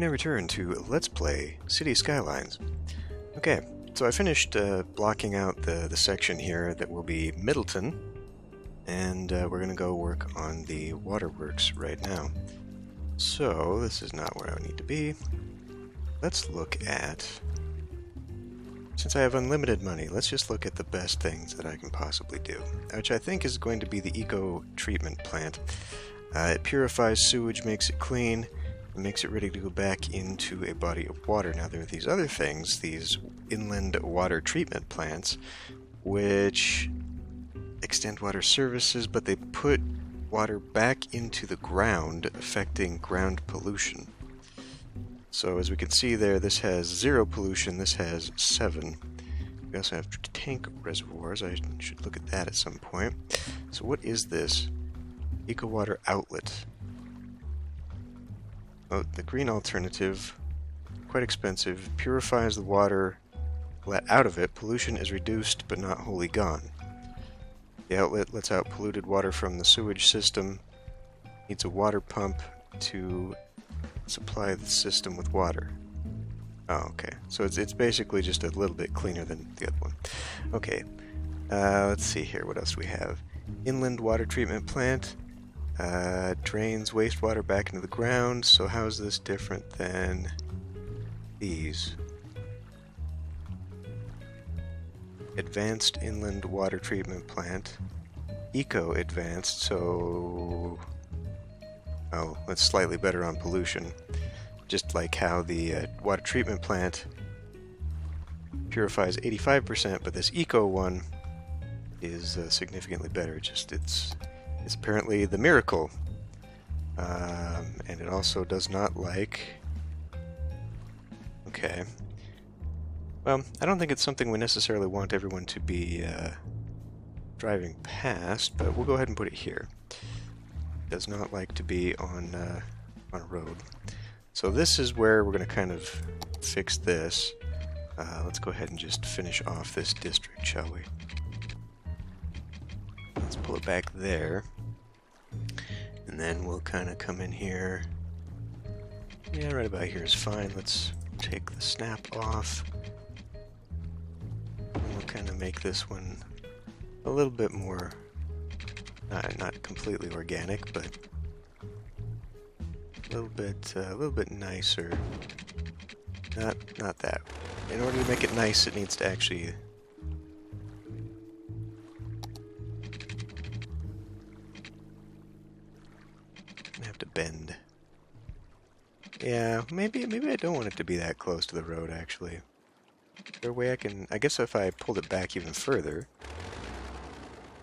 now return to Let's Play City Skylines. Okay, so I finished blocking out the section here that will be Middleton, and we're going to go work on the waterworks right now. So, this is not where I need to be. Let's look at... Since I have unlimited money, let's just look at the best things that I can possibly do, which I think is going to be the eco treatment plant. It purifies sewage, makes it clean, and makes it ready to go back into a body of water. Now there are these other things, these inland water treatment plants, which extend water services, but they put water back into the ground, affecting ground pollution. So as we can see there, this has 0 pollution, this has 7. We also have tank reservoirs. I should look at that at some point. So what is this? Eco water outlet. Oh, the green alternative, quite expensive, purifies the water let out of it. Pollution is reduced but not wholly gone. The outlet lets out polluted water from the sewage system. Needs a water pump to supply the system with water. Oh, okay. So it's basically just a little bit cleaner than the other one. Okay. Let's see here. What else do we have? Inland water treatment plant. Drains wastewater back into the ground. So how is this different than these? Advanced inland water treatment plant. Eco advanced, so... Oh, that's slightly better on pollution. Just like how the water treatment plant purifies 85%, but this eco one is significantly better. It's apparently the miracle. And it also does not like... Okay. Well, I don't think it's something we necessarily want everyone to be driving past, but we'll go ahead and put it here. Does not like to be on a road. So this is where we're going to kind of fix this. Let's go ahead and just finish off this district, shall we? Let's pull it back there. And then we'll kind of come in here. Yeah, right about here is fine. Let's take the snap off. And we'll kind of make this one a little bit more... not completely organic, but a little bit nicer. Not that. In order to make it nice, it needs to actually have to bend. Yeah, maybe I don't want it to be that close to the road. Actually, is there a way I can? I guess if I pulled it back even further.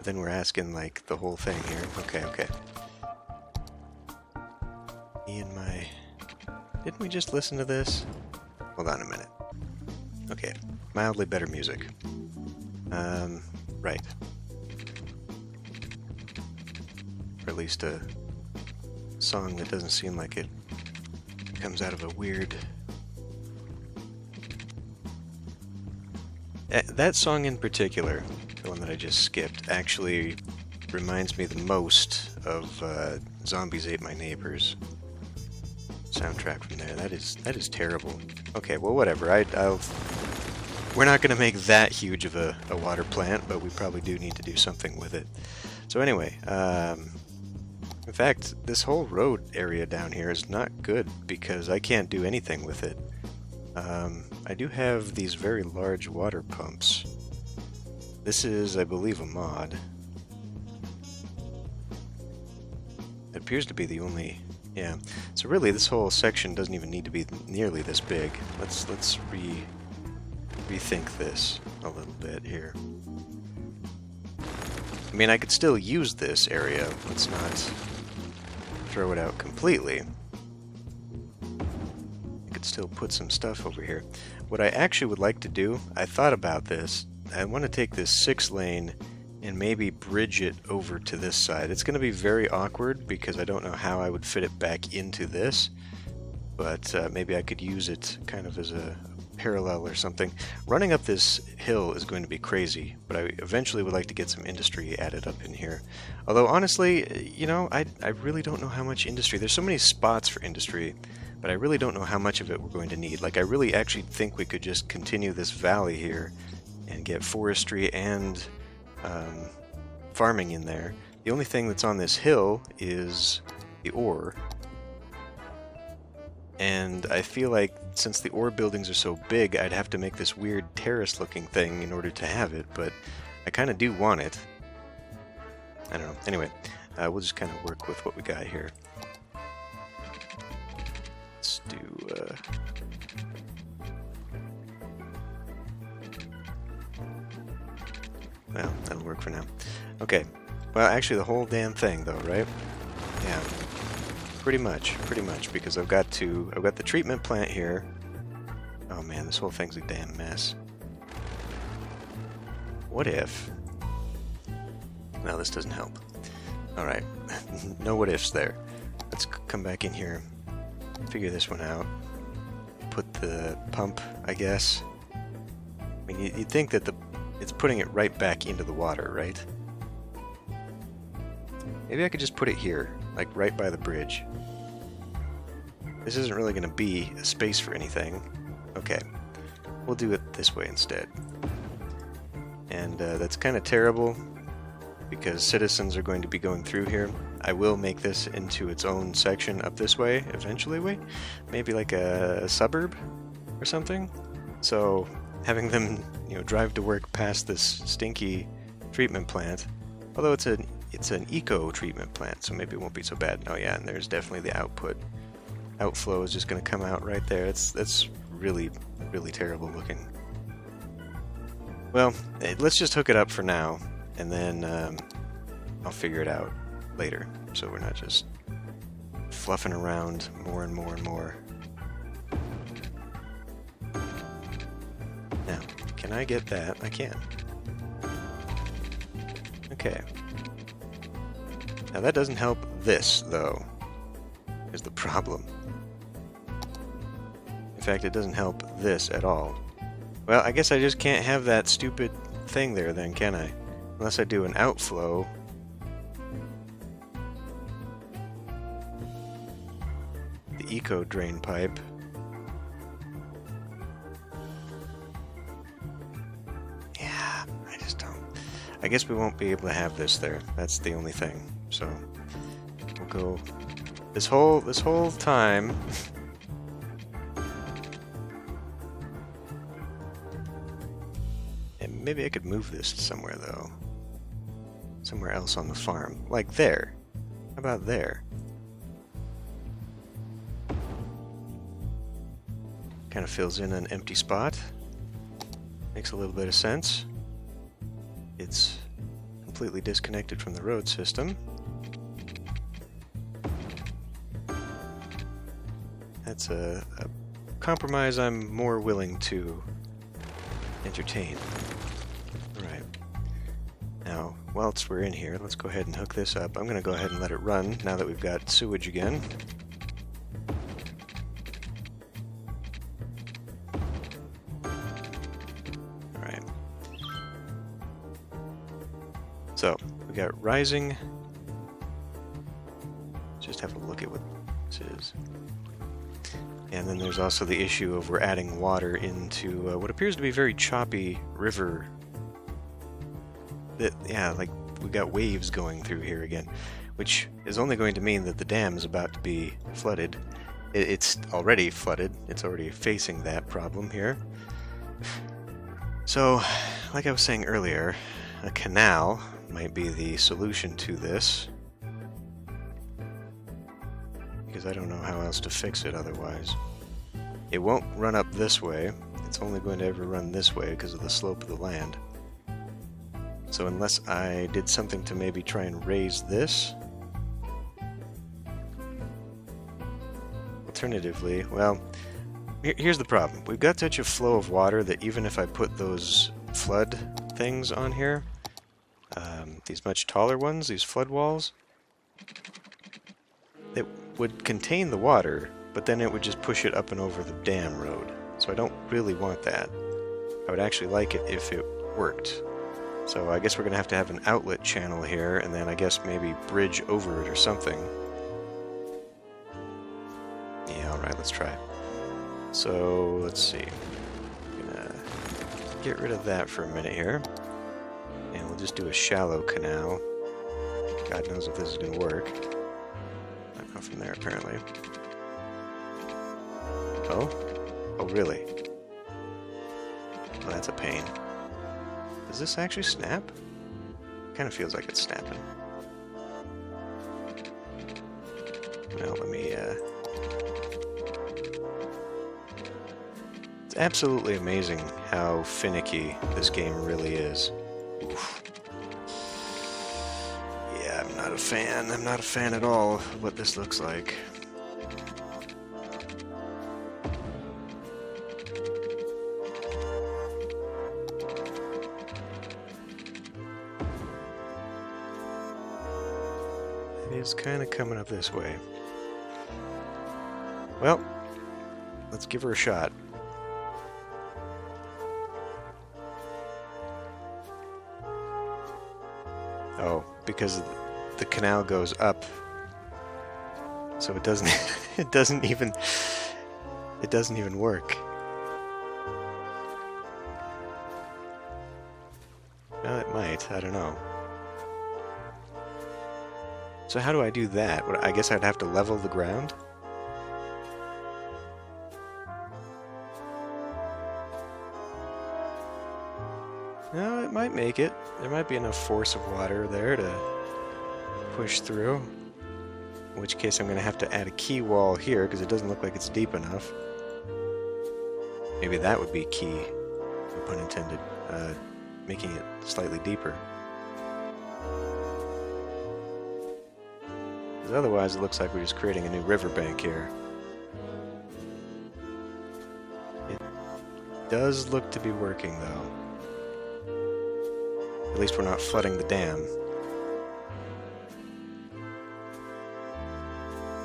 Then we're asking, like, the whole thing here. Okay. Me and my... Didn't we just listen to this? Hold on a minute. Okay. Mildly better music. Right. Or at least a song that doesn't seem like it comes out of a weird... That song in particular... The one that I just skipped actually reminds me the most of Zombies Ate My Neighbors soundtrack from there. That is terrible. Okay, well whatever. We're not going to make that huge of a water plant, but we probably do need to do something with it. So anyway, in fact, this whole road area down here is not good because I can't do anything with it. I do have these very large water pumps. This is, I believe, a mod. It appears to be the only... Yeah. So really, this whole section doesn't even need to be nearly this big. Let's rethink this a little bit here. I mean, I could still use this area. Let's not throw it out completely. I could still put some stuff over here. What I actually would like to do, I thought about this. I want to take this 6-lane and maybe bridge it over to this side. It's going to be very awkward because I don't know how I would fit it back into this, but maybe I could use it kind of as a parallel or something. Running up this hill is going to be crazy, but I eventually would like to get some industry added up in here. Although honestly, you know, I really don't know how much industry. There's so many spots for industry, but I really don't know how much of it we're going to need. Like, I really actually think we could just continue this valley here and get forestry and farming in there. The only thing that's on this hill is the ore. And I feel like since the ore buildings are so big, I'd have to make this weird terrace-looking thing in order to have it, but I kind of do want it. I don't know. Anyway, we'll just kind of work with what we got here. Let's do... well, that'll work for now. Okay. Well, actually the whole damn thing, though, right? Yeah. Pretty much, because I've got the treatment plant here. Oh man, this whole thing's a damn mess. What if... no, this doesn't help. Alright, no what ifs there. Let's come back in here, figure this one out. Put the pump, I guess. I mean, you'd think that it's putting it right back into the water, right? Maybe I could just put it here, like right by the bridge. This isn't really going to be a space for anything. Okay, we'll do it this way instead. And that's kind of terrible because citizens are going to be going through here. I will make this into its own section up this way eventually. Maybe like a suburb or something. So having them, drive to work past this stinky treatment plant, although it's an eco treatment plant, so maybe it won't be so bad. Oh yeah, and there's definitely the output. Outflow is just going to come out right there. That's really, really terrible looking. Well, let's just hook it up for now, and then I'll figure it out later, so we're not just fluffing around more and more and more. Now, can I get that? I can. Okay. Now that doesn't help this, though, is the problem. In fact, it doesn't help this at all. Well, I guess I just can't have that stupid thing there then, can I? Unless I do an outflow. The eco drain pipe. Yeah, I just don't. I guess we won't be able to have this there. That's the only thing. So we'll go this whole time. And maybe I could move this somewhere though. Somewhere else on the farm. Like there. How about there? Kind of fills in an empty spot. Makes a little bit of sense. It's completely disconnected from the road system. That's a compromise I'm more willing to entertain. Alright. Now, whilst we're in here, let's go ahead and hook this up. I'm going to go ahead and let it run now that we've got sewage again. Alright. So, we got rising. Just have a look at what this is. And then there's also the issue of we're adding water into what appears to be a very choppy river. Yeah, like we got waves going through here again, which is only going to mean that the dam is about to be flooded. It's already flooded. It's already facing that problem here. So, like I was saying earlier, a canal might be the solution to this. Because I don't know how else to fix it otherwise. It won't run up this way. It's only going to ever run this way because of the slope of the land. So unless I did something to maybe try and raise this. Alternatively, well, here's the problem. We've got such a flow of water that even if I put those flood things on here, these much taller ones, these flood walls, it would contain the water, but then it would just push it up and over the dam road. So I don't really want that. I would actually like it if it worked. So I guess we're going to have an outlet channel here, and then I guess maybe bridge over it or something. Yeah, alright, let's try. So, let's see. I'm gonna get rid of that for a minute here. And we'll just do a shallow canal. God knows if this is gonna work. Not go from there, apparently. Oh? Oh, really? Oh, that's a pain. Does this actually snap? Kind of feels like it's snapping. Well, let me, It's absolutely amazing how finicky this game really is. Oof. Yeah, I'm not a fan. I'm not a fan at all of what this looks like. It's kind of coming up this way. Well, let's give her a shot. Oh, because the canal goes up, so it doesn't it doesn't even work. Well, it might, I don't know. So how do I do that? I guess I'd have to level the ground? No, it might make it. There might be enough force of water there to push through. In which case I'm going to have to add a key wall here because it doesn't look like it's deep enough. Maybe that would be key, no pun intended, making it slightly deeper. Because otherwise it looks like we're just creating a new riverbank here. It does look to be working though. At least we're not flooding the dam.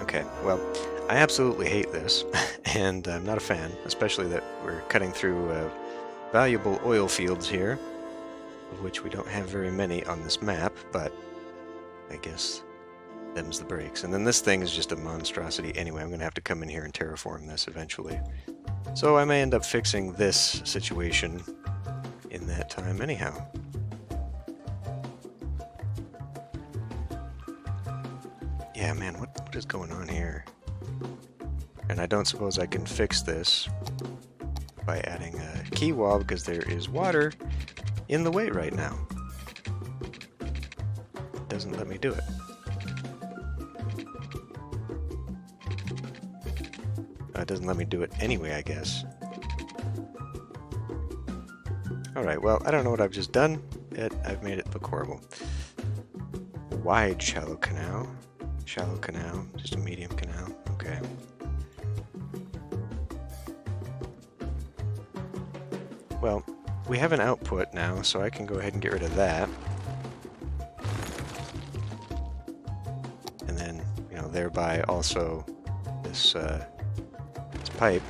Okay, well, I absolutely hate this, and I'm not a fan, especially that we're cutting through valuable oil fields here, of which we don't have very many on this map, but I guess them's the breaks. And then this thing is just a monstrosity anyway. I'm going to have to come in here and terraform this eventually. So I may end up fixing this situation in that time anyhow. Yeah, man, what is going on here? And I don't suppose I can fix this by adding a key wall because there is water in the way right now. It doesn't let me do it. It doesn't let me do it anyway, I guess. Alright, well, I don't know what I've just done, yet I've made it look horrible. Wide shallow canal. Shallow canal, just a medium canal, okay. Well, we have an output now, so I can go ahead and get rid of that. And then, you know, thereby also this pipe.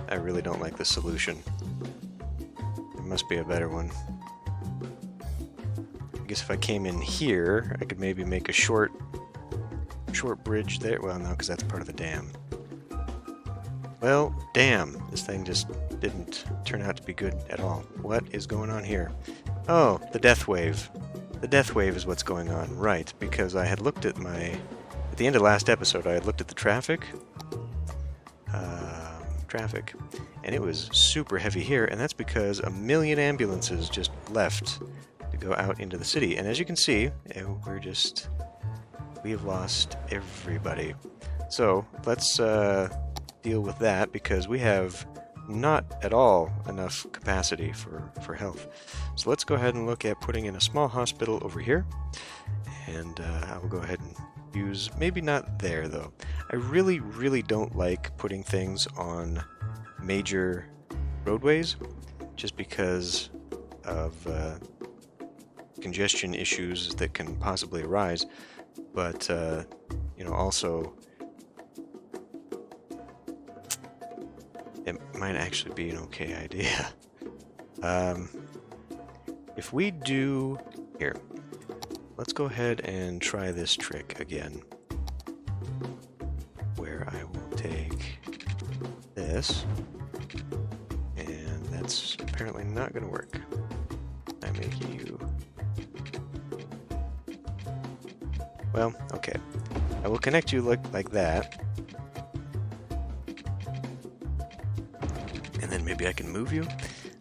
I really don't like this solution. There must be a better one. I guess if I came in here, I could maybe make a short bridge there. Well, no, because that's part of the dam. Well, damn. This thing just didn't turn out to be good at all. What is going on here? Oh, the death wave. The death wave is what's going on. Right, because I had looked at at the end of last episode, I had looked at the traffic. And it was super heavy here, and that's because a million ambulances just left to go out into the city. And as you can see, we have lost everybody. So let's deal with that, because we have not at all enough capacity for health. So let's go ahead and look at putting in a small hospital over here, and I will go ahead and use, maybe not there though. I really don't like putting things on major roadways, just because of congestion issues that can possibly arise, but you know, also it might actually be an okay idea If we do... Here. Let's go ahead and try this trick again. Where I will take this. And that's apparently not going to work. I make you... Well, okay. I will connect you like that. And then maybe I can move you?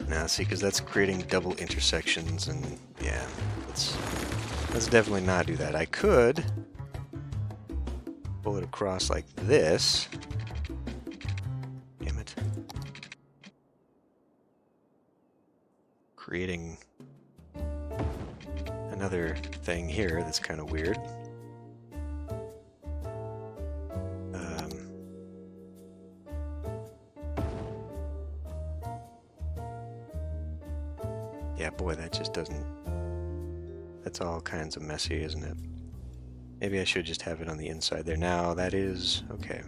Now, see, because that's creating double intersections, and yeah, let's definitely not do that. I could pull it across like this. Damn it. Creating another thing here that's kind of weird. Yeah, boy, that just doesn't... That's all kinds of messy, isn't it? Maybe I should just have it on the inside there. Now, that is... Okay.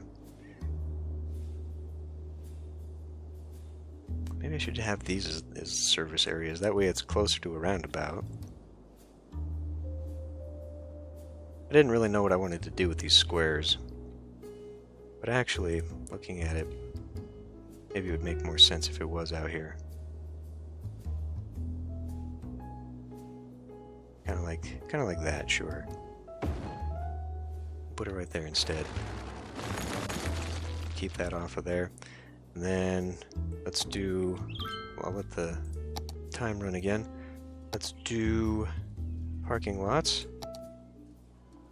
Maybe I should have these as service areas. That way it's closer to a roundabout. I didn't really know what I wanted to do with these squares. But actually, looking at it, maybe it would make more sense if it was out here. Kind of like that, sure. Put it right there instead. Keep that off of there. And then let's do... Well, I'll let the time run again. Let's do parking lots,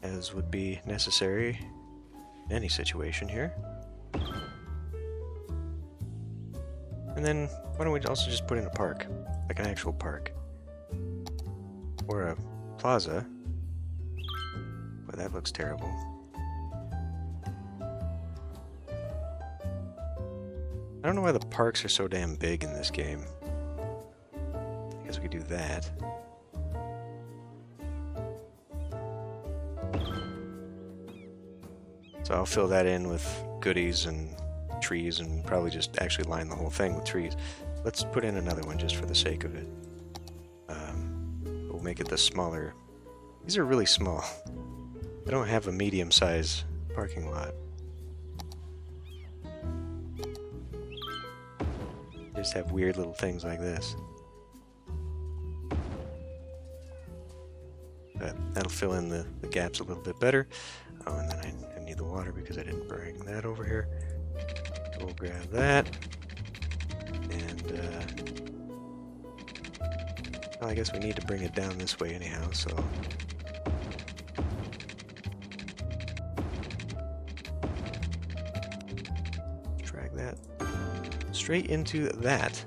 as would be necessary in any situation here. And then why don't we also just put in a park, like an actual park. Or a plaza. Boy, that looks terrible. I don't know why the parks are so damn big in this game. I guess we could do that. So I'll fill that in with goodies and trees and probably just actually line the whole thing with trees. Let's put in another one just for the sake of it. We'll make it the smaller. These are really small. I don't have a medium-sized parking lot. I just have weird little things like this. But that'll fill in the gaps a little bit better. Oh, and then I need the water because I didn't bring that over here. So we'll grab that. And, well, I guess we need to bring it down this way anyhow, so... Drag that straight into that.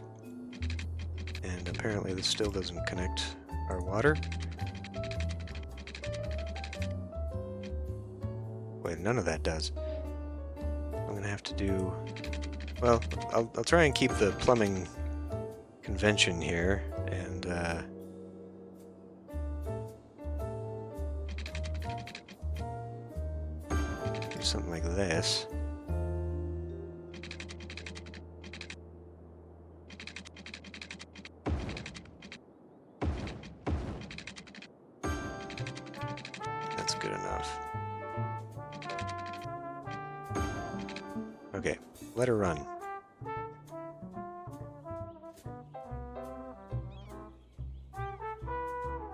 And apparently this still doesn't connect our water. Wait, none of that does. I'm gonna have to do... Well, I'll try and keep the plumbing convention here, and do something like this. That's good enough. Okay, let her run.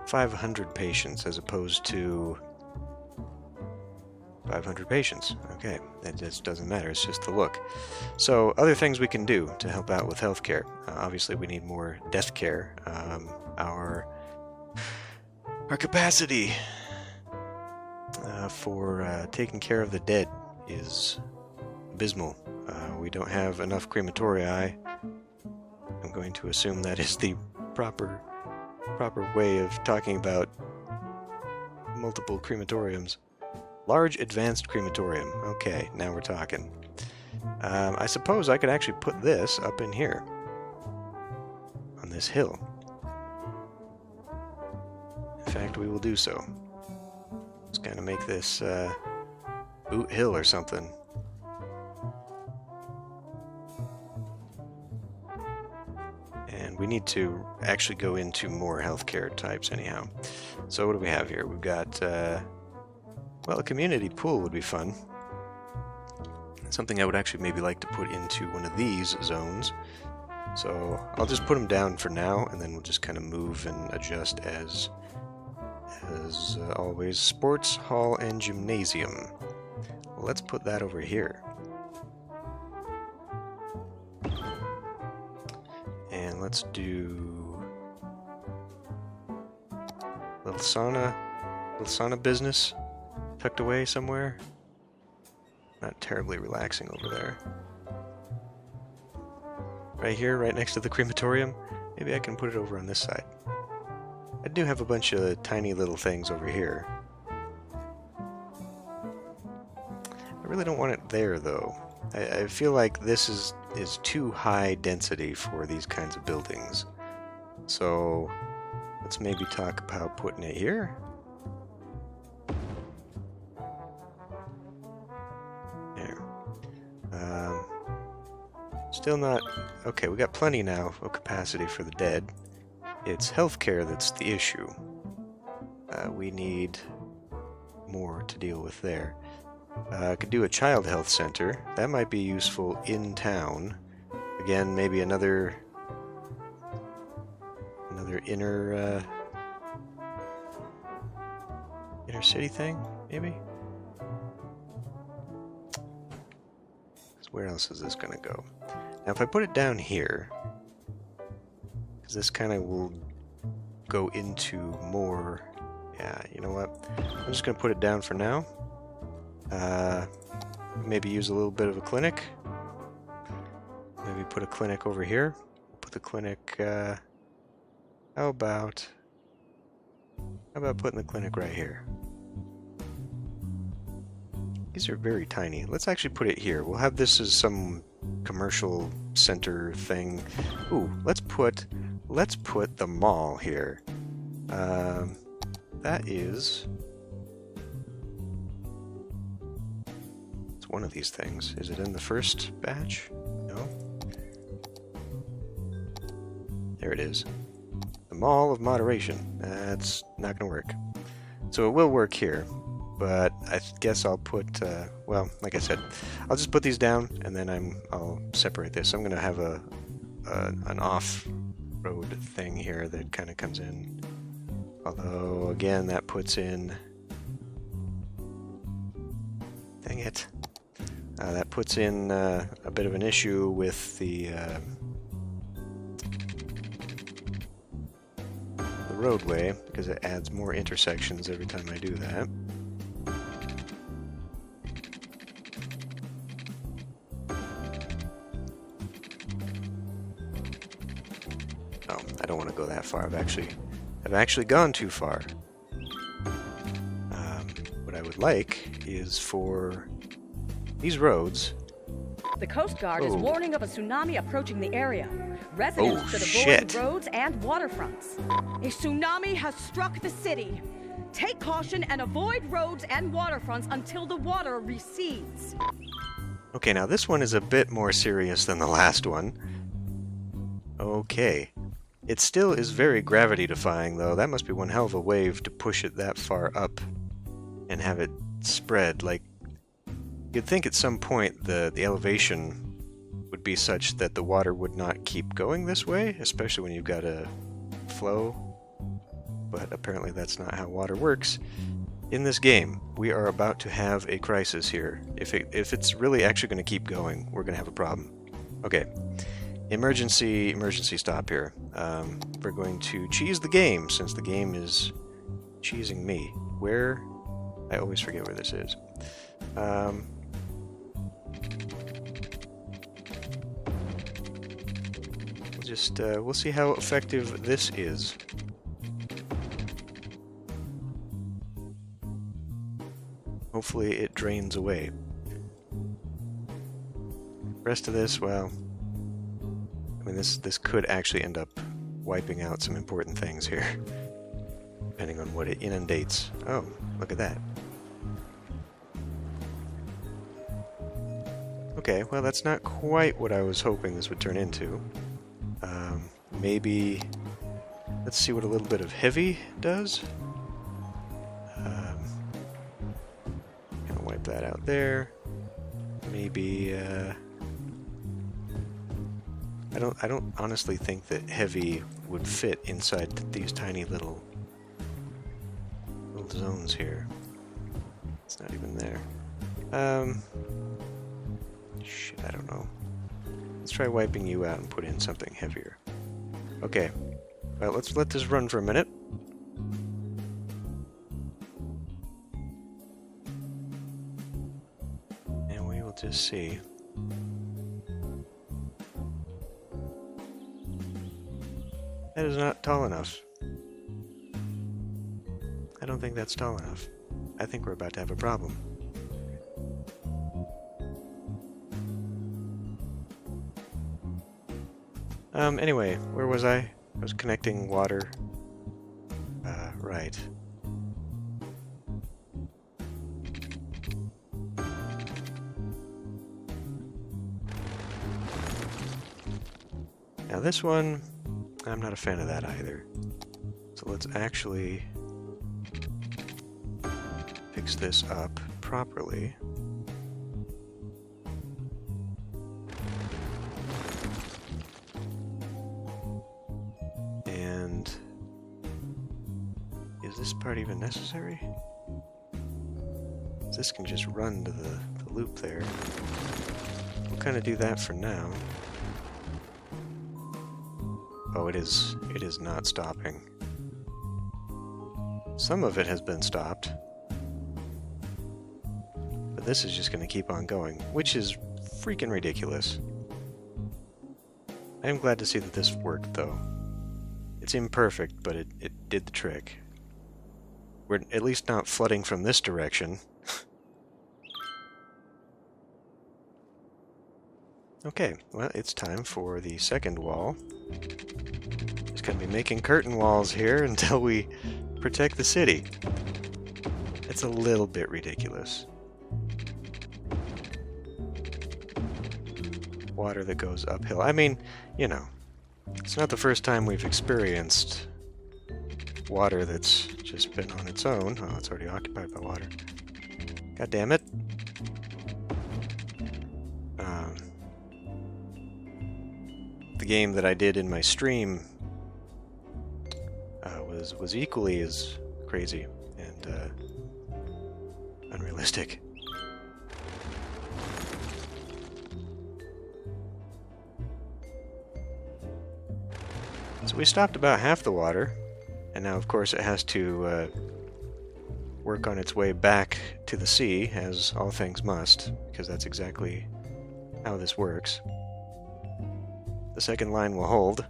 $500 patients as opposed to 500 patients. Okay, that just doesn't matter, it's just the look. So, other things we can do to help out with healthcare. Obviously, we need more death care. Our capacity for taking care of the dead is abysmal. We don't have enough crematoria. I'm going to assume that is the proper way of talking about multiple crematoriums. Large advanced crematorium. Okay, now we're talking. I suppose I could actually put this up in here. On this hill. In fact, we will do so. Let's kind of make this Boot Hill or something. And we need to actually go into more healthcare types anyhow. So what do we have here? We've got, well, a community pool would be fun. Something I would actually maybe like to put into one of these zones. So I'll just put them down for now, and then we'll just kind of move and adjust as always. Sports hall and gymnasium. Let's put that over here. And let's do little sauna business tucked away somewhere. Not terribly relaxing over there. Right here, right next to the crematorium. Maybe I can put it over on this side. I do have a bunch of tiny little things over here. I really don't want it there, though. I feel like this is too high density for these kinds of buildings. So let's maybe talk about putting it here. There. Still not... Okay, we got plenty now of capacity for the dead. It's healthcare that's the issue. We need more to deal with there. I could do a child health center. That might be useful in town. Again, maybe another inner city thing, maybe? Where else is this gonna go? Now, if I put it down here, because this kind of will go into more... Yeah, you know what? I'm just gonna put it down for now. Maybe use a little bit of a clinic. Maybe put a clinic over here. Put the clinic, how about putting the clinic right here? These are very tiny. Let's actually put it here. We'll have this as some commercial center thing. Ooh, let's put the mall here. That is... It's one of these things. Is it in the first batch? No? There it is. The Mall of Moderation. That's not going to work. So it will work here. But I guess I'll put, well, like I said, I'll just put these down, and then I'll separate this. I'm going to have an off-road thing here that kind of comes in. Although, again, that puts in... Dang it. That puts in a bit of an issue with the roadway, because it adds more intersections every time I do that. I don't want to go that far. I've actually gone too far. What I would like is for these roads. The Coast Guard is warning of a tsunami approaching the area. Residents should avoid roads and waterfronts. A tsunami has struck the city. Take caution and avoid roads and waterfronts until the water recedes. Okay, now this one is a bit more serious than the last one. Okay. It still is very gravity-defying, though. That must be one hell of a wave to push it that far up and have it spread. Like, you'd think at some point the elevation would be such that the water would not keep going this way, especially when you've got a flow. But apparently that's not how water works. In this game, we are about to have a crisis here. If it's really actually going to keep going, we're going to have a problem. Okay. Emergency stop here. We're going to cheese the game, since the game is cheesing me. Where? I always forget where this is. We'll see how effective this is. Hopefully it drains away. Rest of this, well... I mean, this could actually end up wiping out some important things here, depending on what it inundates. Oh, look at that. Okay, well, that's not quite what I was hoping this would turn into. maybe... Let's see what a little bit of heavy does. Gonna wipe that out there. Maybe, I don't honestly think that heavy would fit inside these tiny little zones here. It's not even there. Shit, I don't know. Let's try wiping you out and put in something heavier. Okay. Well, let's let this run for a minute. And we will just see. That is not tall enough. I don't think that's tall enough. I think we're about to have a problem. Anyway, where was I? I was connecting water. Right. Now this one, I'm not a fan of that either. So let's actually fix this up properly. And is this part even necessary? This can just run to the loop there. We'll kind of do that for now. Oh, it is not stopping. Some of it has been stopped. But this is just going to keep on going, which is freaking ridiculous. I am glad to see that this worked, though. It's imperfect, but it did the trick. We're at least not flooding from this direction. Okay, well, it's time for the second wall. Just gonna be making curtain walls here until we protect the city. It's a little bit ridiculous. Water that goes uphill. I mean, you know, it's not the first time we've experienced water that's just been on its own. Oh, it's already occupied by water. God damn it. The game that I did in my stream was equally as crazy and unrealistic. So we stopped about half the water, and now of course it has to work on its way back to the sea, as all things must, because that's exactly how this works. The second line will hold.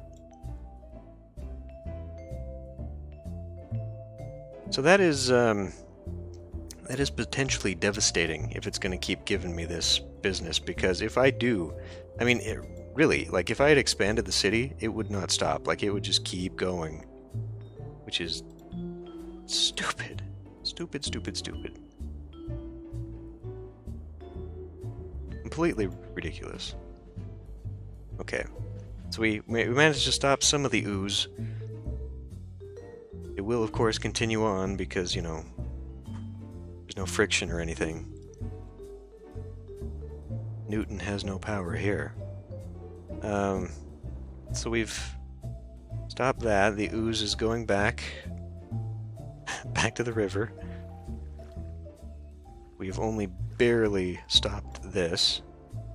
So that is potentially devastating if it's going to keep giving me this business, because if I do, I mean, really, like if I had expanded the city, it would not stop. Like it would just keep going, which is stupid. Stupid, stupid, stupid. Completely ridiculous. Okay. So we managed to stop some of the ooze. It will, of course, continue on because, you know, there's no friction or anything. Newton has no power here. So we've stopped that. The ooze is going back to the river. We've only barely stopped this.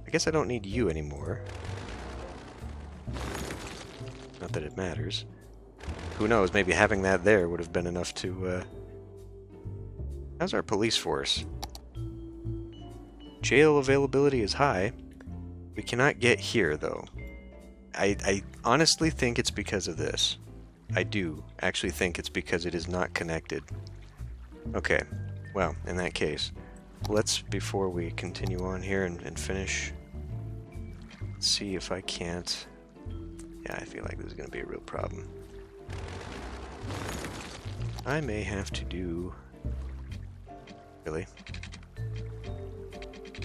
I guess I don't need you anymore. Not that it matters. Who knows, maybe having that there would have been enough to, How's our police force? Jail availability is high. We cannot get here, though. I honestly think it's because of this. I do actually think it's because it is not connected. Okay, well, in that case, let's, before we continue on here and finish, see if I can't... Yeah, I feel like this is going to be a real problem. I may have to do... Really?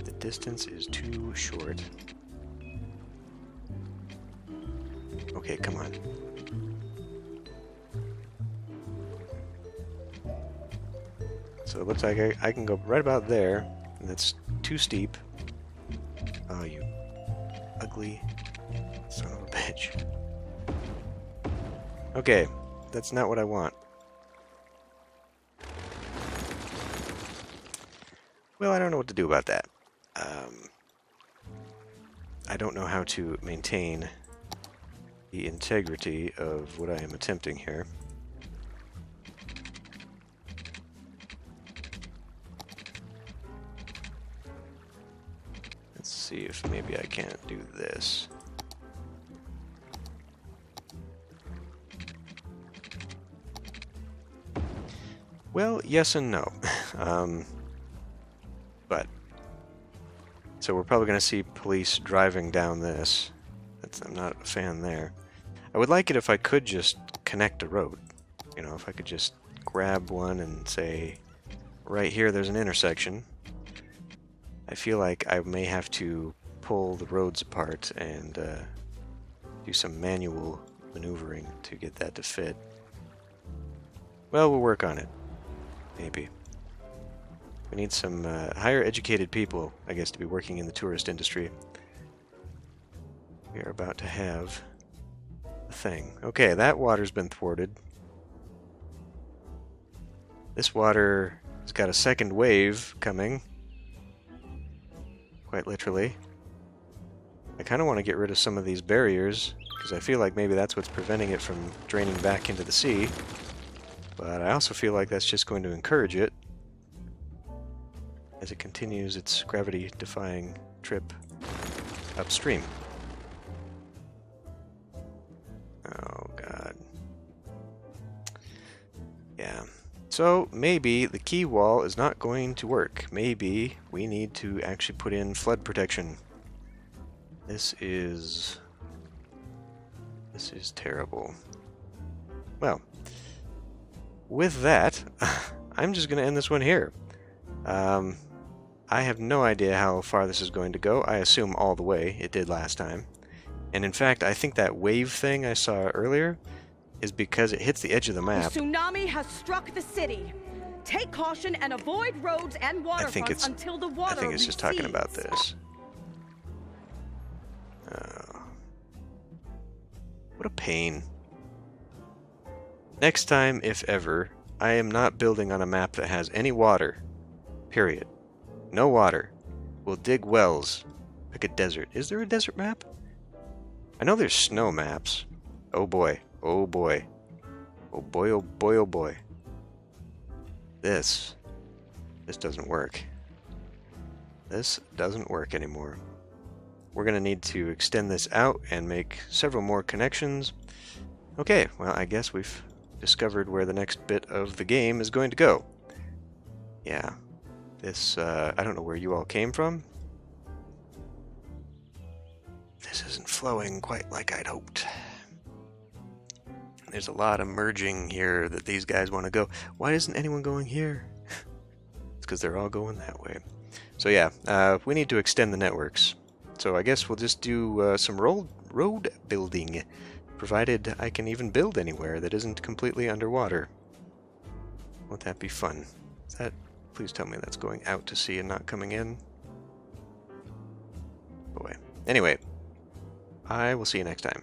The distance is too short. Okay, come on. So it looks like I can go right about there, and that's too steep. Oh, you ugly son of a bitch. Okay, that's not what I want. Well, I don't know what to do about that. I don't know how to maintain the integrity of what I am attempting here. Let's see if maybe I can't do this. Well, yes and no. But so we're probably going to see police driving down this. I'm not a fan there. I would like it if I could just connect a road. You know, if I could just grab one and say, right here there's an intersection. I feel like I may have to pull the roads apart and do some manual maneuvering to get that to fit. Well, we'll work on it. Maybe. We need some higher educated people, I guess, to be working in the tourist industry. We are about to have a thing. Okay, that water's been thwarted. This water has got a second wave coming. Quite literally. I kind of want to get rid of some of these barriers, because I feel like maybe that's what's preventing it from draining back into the sea. But I also feel like that's just going to encourage it as it continues its gravity-defying trip upstream. Oh, God. Yeah. So, maybe the quay wall is not going to work. Maybe we need to actually put in flood protection. This is terrible. Well, with that, I'm just going to end this one here. I have no idea how far this is going to go. I assume all the way. It did last time. And in fact, I think that wave thing I saw earlier is because it hits the edge of the map. The tsunami has struck the city. Take caution and avoid roads and waterfronts until the water I think it's just talking about recedes. this. What a pain. Next time, if ever, I am not building on a map that has any water. Period. No water. We'll dig wells. Like a desert. Is there a desert map? I know there's snow maps. Oh boy. Oh boy. Oh boy, oh boy, oh boy. This doesn't work. This doesn't work anymore. We're going to need to extend this out and make several more connections. Okay, well, I guess we've discovered where the next bit of the game is going to go. Yeah. This, I don't know where you all came from. This isn't flowing quite like I'd hoped. There's a lot of merging here that these guys want to go. Why isn't anyone going here? It's because they're all going that way. So yeah, we need to extend the networks. So I guess we'll just do some road building, provided I can even build anywhere that isn't completely underwater. Won't that be fun? Is that? Please tell me that's going out to sea and not coming in. Boy. Anyway, I will see you next time.